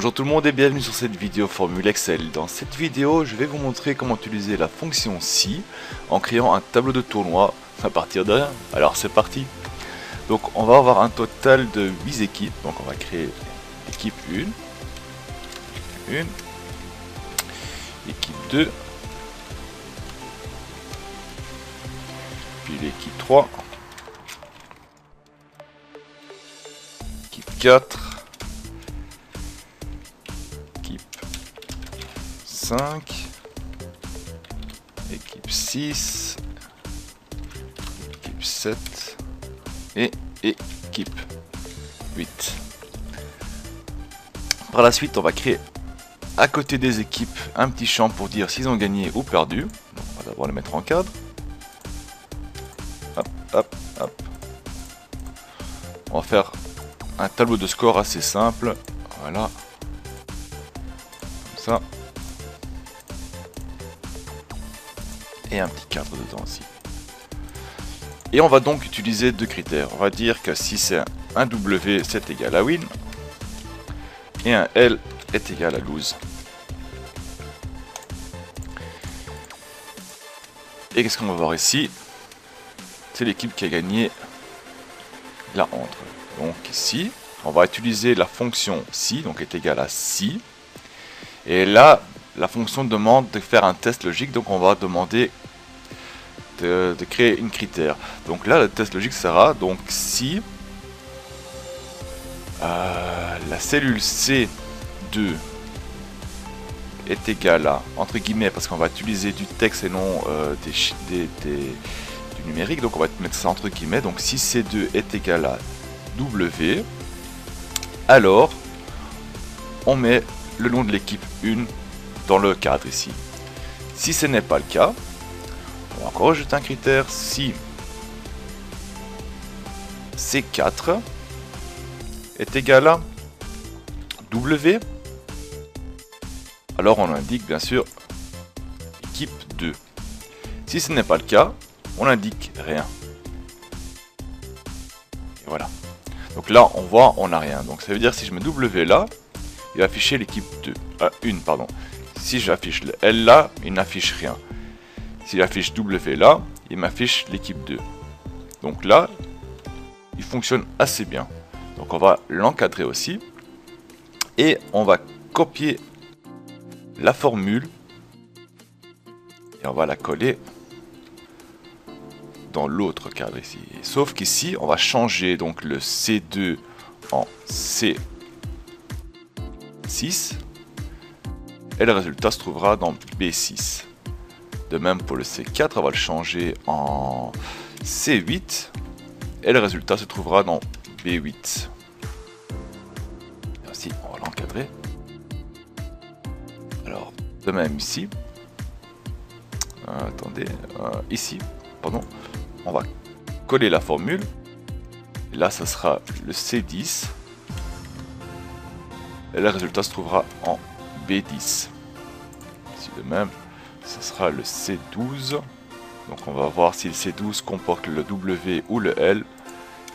Bonjour tout le monde et bienvenue sur cette vidéo Formule Excel. Dans cette vidéo, je vais vous montrer comment utiliser la fonction si en créant un tableau de tournoi à partir de rien. Alors c'est parti. Donc on va avoir un total de 8 équipes. Donc on va créer l'équipe 1, l'équipe 2, puis l'équipe 3, l'équipe 4, 5, équipe 6, équipe 7 et équipe 8. Par la suite, on va créer à côté des équipes un petit champ pour dire s'ils ont gagné ou perdu. Donc, on va d'abord le mettre en cadre. Hop, hop, hop. On va faire un tableau de score assez simple. Voilà. Comme ça. Et un petit cadre dedans aussi. Et on va donc utiliser deux critères. On va dire que si c'est un W, c'est égal à win. Et un L est égal à lose. Et qu'est-ce qu'on va voir ici? C'est l'équipe qui a gagné la entre. Donc ici, on va utiliser la fonction si, donc est égal à si. Et là, la fonction demande de faire un test logique, donc on va demander de créer une critère. Donc là, le test logique sera donc si la cellule C2 est égale à, entre guillemets, parce qu'on va utiliser du texte et non du numérique, donc on va mettre ça entre guillemets. Donc si C2 est égal à W, alors on met le nom de l'équipe 1 dans le cadre ici. Si ce n'est pas le cas, on va encore rajouter un critère. Si C4 est égal à W, alors on indique bien sûr équipe 2. Si ce n'est pas le cas, on indique rien. Et voilà. Donc là, on voit, on n'a rien. Donc ça veut dire si je mets W là, il va afficher l'équipe 2. 1, pardon. Si j'affiche le L là, il n'affiche rien. Si j'affiche W là, il m'affiche l'équipe 2. Donc là, il fonctionne assez bien. Donc on va l'encadrer aussi. Et on va copier la formule. Et on va la coller dans l'autre cadre ici. Sauf qu'ici, on va changer donc le C2 en C6. Et le résultat se trouvera dans B6. De même pour le C4, on va le changer en C8. Et le résultat se trouvera dans B8. Et ainsi, on va l'encadrer. Alors, de même ici. Attendez, ici, pardon. On va coller la formule. Et là, ça sera le C10. Et le résultat se trouvera en B10. Ici de même, ce sera le C12. Donc on va voir si le C12 comporte le W ou le L.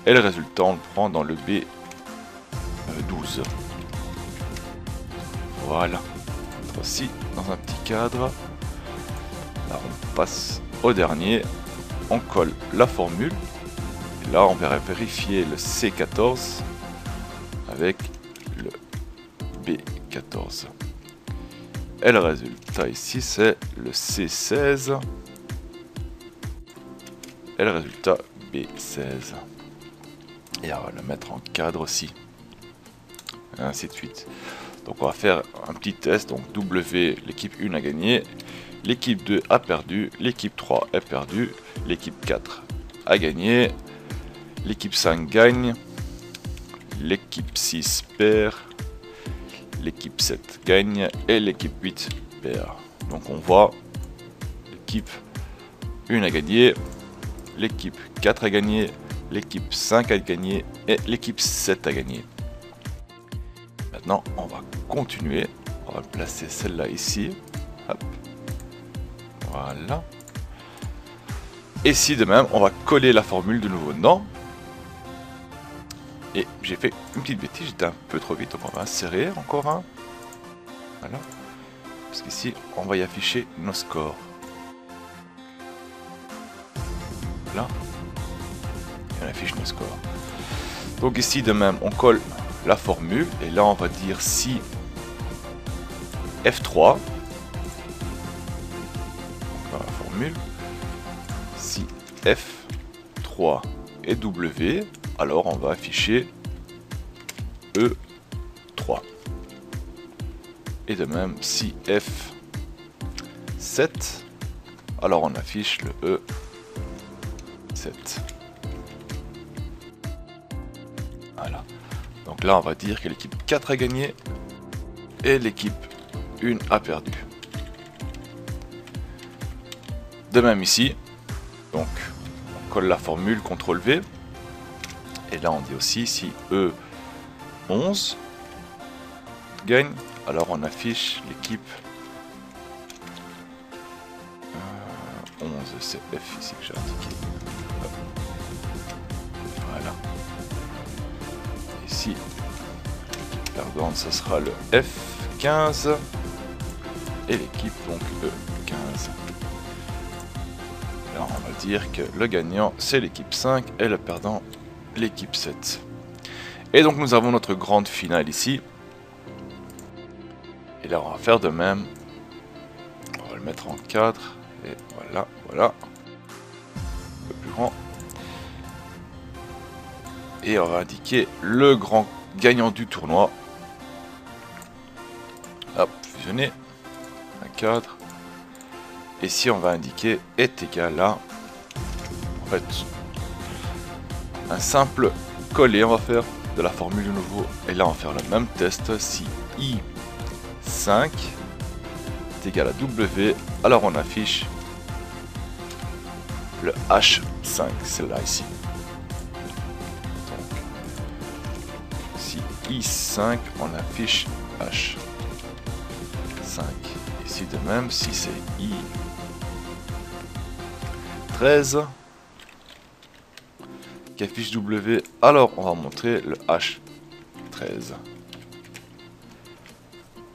Et le résultat, on le prend dans le B12. Voilà. Aussi dans un petit cadre. Là, on passe au dernier. On colle la formule. Et là, on va vérifier le C14 avec le B14. Et le résultat ici, c'est le C16. Et le résultat B16. Et on va le mettre en cadre aussi. Et ainsi de suite. Donc on va faire un petit test. Donc W, l'équipe 1 a gagné. L'équipe 2 a perdu. L'équipe 3 est perdue. L'équipe 4 a gagné. L'équipe 5 gagne. L'équipe 6 perd. L'équipe 7 gagne et l'équipe 8 perd. Donc on voit l'équipe 1 a gagné, l'équipe 4 a gagné, l'équipe 5 a gagné et l'équipe 7 a gagné. Maintenant on va continuer. On va placer celle-là ici. Hop. Voilà. Et ici de même, on va coller la formule de nouveau dedans. Et j'ai fait une petite bêtise, j'étais un peu trop vite, donc on va insérer encore un. Voilà. Parce qu'ici, on va y afficher nos scores. Là. Et on affiche nos scores. Donc ici, de même, on colle la formule. Et là, on va dire si F3. Voilà la formule. Si F3 et W, alors on va afficher E3. Et de même, si F7, alors on affiche le E7. Voilà. Donc là, on va dire que l'équipe 4 a gagné et l'équipe 1 a perdu. De même ici, donc on colle la formule CTRL-V. Et là, on dit aussi si E11 gagne, alors on affiche l'équipe 11, c'est F ici que j'ai indiqué. Voilà. Ici, l'équipe perdante, ce sera le F15 et l'équipe donc E15. Là, on va dire que le gagnant c'est l'équipe 5 et le perdant l'équipe 7. Et donc nous avons notre grande finale ici. Et là on va faire de même. On va le mettre en cadre. Et voilà, voilà. Un peu plus grand. Et on va indiquer le grand gagnant du tournoi. Hop, fusionner. Un cadre. Et si on va indiquer est égal à... En fait, un simple coller, on va faire de la formule de nouveau. Et là, on va faire le même test. Si I5 est égal à W, alors on affiche le H5, celle-là ici. Donc, si I5, on affiche H5. Ici de même, si c'est I13 qui affiche W, alors on va montrer le H13.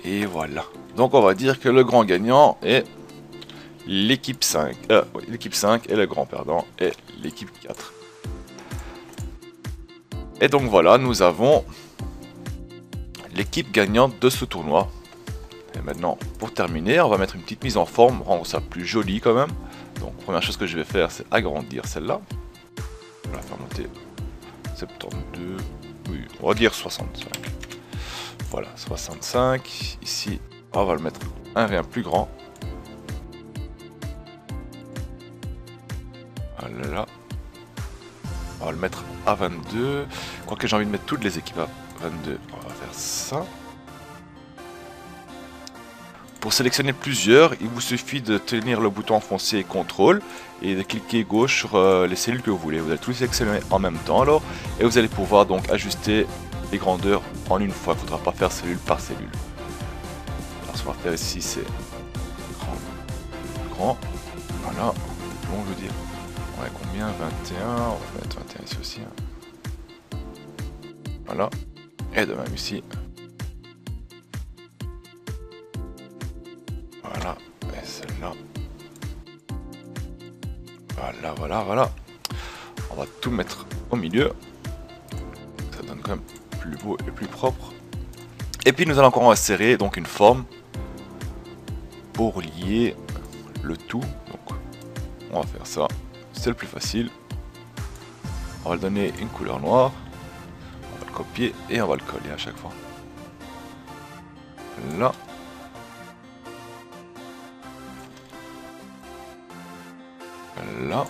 Et voilà. Donc on va dire que le grand gagnant est l'équipe 5. L'équipe 5 et le grand perdant est l'équipe 4. Et donc voilà, nous avons l'équipe gagnante de ce tournoi. Et maintenant, pour terminer, on va mettre une petite mise en forme, rendre ça plus joli quand même. Donc première chose que je vais faire, c'est agrandir celle-là. On va faire monter 72, oui, on va dire 65. Voilà, 65. Ici, on va le mettre un rien plus grand. Voilà. On va le mettre à 22. Quoique j'ai envie de mettre toutes les équipes à 22. On va faire ça. Pour sélectionner plusieurs, il vous suffit de tenir le bouton enfoncé CTRL et de cliquer gauche sur les cellules que vous voulez. Vous allez tout sélectionner en même temps alors et vous allez pouvoir donc ajuster les grandeurs en une fois. Il ne faudra pas faire cellule par cellule. Alors ce qu'on va faire ici c'est grand, voilà, long je veux dire. On a combien? 21, on va mettre 21 ici aussi. Hein. Voilà, et de même ici. Voilà, et celle-là. Voilà, voilà, voilà. On va tout mettre au milieu. Ça donne quand même plus beau et plus propre. Et puis nous allons encore insérer donc une forme pour lier le tout. Donc on va faire ça. C'est le plus facile. On va le donner une couleur noire. On va le copier et on va le coller à chaque fois. Là. Là.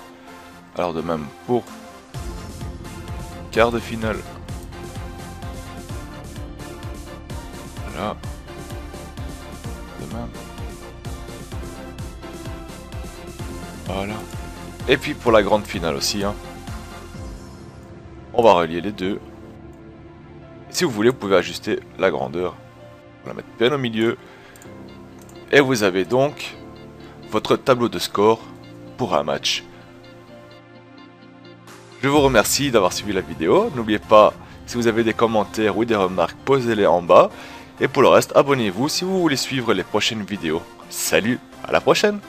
Alors de même pour quart de finale. Là. De même. Voilà. Et puis pour la grande finale aussi. Hein. On va relier les deux. Si vous voulez, vous pouvez ajuster la grandeur. On va la mettre bien au milieu. Et vous avez donc votre tableau de score pour un match. Je vous remercie d'avoir suivi la vidéo. N'oubliez pas, si vous avez des commentaires ou des remarques, posez-les en bas. Et pour le reste, abonnez-vous si vous voulez suivre les prochaines vidéos. Salut, à la prochaine!